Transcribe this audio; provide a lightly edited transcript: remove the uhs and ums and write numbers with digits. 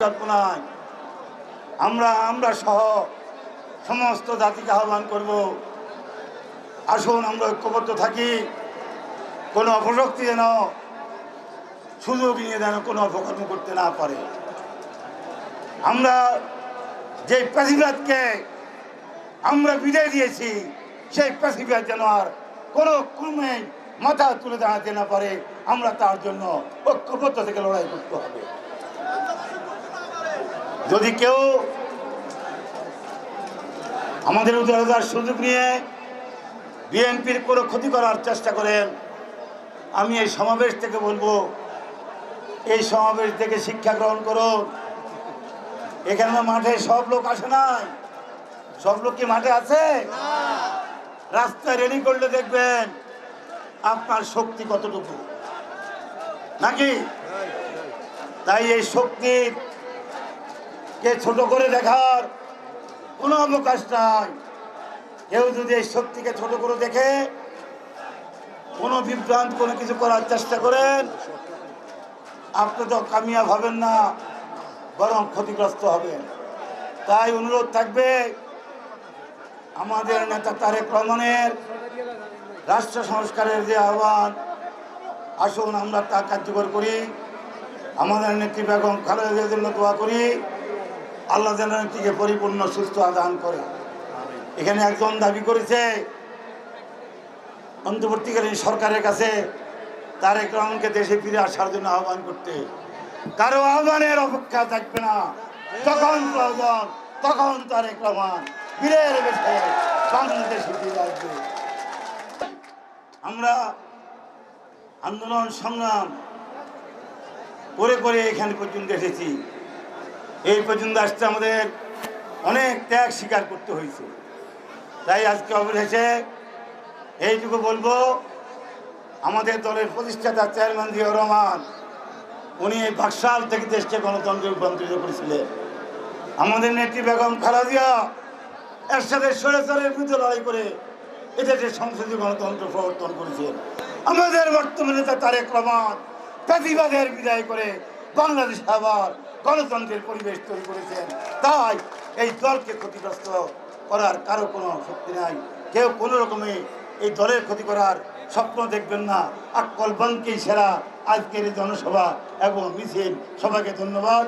কল্পনায় আমরা সহ সমস্ত জাতিকে আহ্বান করব, আসুন আমরা ঐক্যবদ্ধ থাকি। কোনো অপশক্তি যেন সুযোগ নিয়ে যেন কোনো অপকর্ম করতে না পারে। আমরা যে প্যাসিভাদকে আমরা বিদায় দিয়েছি, সেই প্যাসিভাদ যেন আর কোনো ক্রমে মাথা তুলে দাঁড়াতে না পারে। আমরা তার জন্য ঐক্যবদ্ধ থেকে লড়াই করতে হবে। যদি কেউ আমাদের উদারতার সুযোগ নিয়ে বিএনপির কোনো ক্ষতি করার চেষ্টা করেন, আমি এই সমাবেশ থেকে বলবো, এই সমাবেশ থেকে শিক্ষা গ্রহণ করুন। এখানে মাঠে সব লোক আসে নাই। সব লোক কি মাঠে আছে? রাস্তায় রেডি করলে দেখবেন আপনার শক্তি কতটুকু, নাকি? তাই এই শক্তির কে ছোট করে দেখার কোনো অবকাশ নাই। কেউ যদি এই শক্তিকে ছোট করে দেখে কোনো বিভ্রান্ত কোনো কিছু করার চেষ্টা করেন, আপনি তো কামিয়াব হবেন না, বরং ক্ষতিগ্রস্ত হবেন। তাই অনুরোধ থাকবে, আমাদের নেতা তারেক রহমানের রাষ্ট্র সংস্কারের যে আহ্বান, আসুন আমরা তা কার্যকর করি। আমাদের নেত্রী বেগম খালেদা জিয়ার জন্য দোয়া করি, আল্লাহ যেন নেত্রীকে পরিপূর্ণ সুস্থ দান করে। এখানে একজন দাবি করেছে অন্তর্বর্তীকালীন সরকারের কাছে তারেক রহমানকে দেশে ফিরে আসার জন্য আহ্বান করতে। কারো আহ্বানের অপেক্ষা থাকবে না। যখন প্রয়োজন তখন তারেক রহমান বীরের বেশে বাংলাদেশে ফিরে আসবে। আমরা আন্দোলন সংগ্রাম করে করে এখানে পর্যন্ত এসেছি। এই পর্যন্ত আসতে আমাদের অনেক ত্যাগ স্বীকার করতে হয়েছে। তাই আজকে অবশেষে এইটুকু বলবো, আমাদের দলের প্রতিষ্ঠাতা চেয়ারম্যান জিয়াউর রহমান, উনি এই বাকশাল থেকে দেশকে গণতন্ত্রে রূপান্তরিত করেছিলেন। আমাদের নেত্রী বেগম খালেদা জিয়া এর সাথে স্বৈরাচারের বিরুদ্ধে লড়াই করে এদেশের সংসদীয় গণতন্ত্র প্রবর্তন করেছেন। আমাদের বর্তমান নেতা তারেক রহমান প্যাসিবাদের বিদায় করে বাংলাদেশে আবার গণতন্ত্রের পরিবেশ তৈরি করেছেন। তাই এই দলকে ক্ষতিগ্রস্ত করার কারো কোনো শক্তি নাই। কেউ কোনো রকমে এই দলের ক্ষতি করার স্বপ্ন দেখবেন না। আক্কল বনকেই সেরা আজকের এই জনসভা এবং মিছিল। সবাইকে ধন্যবাদ।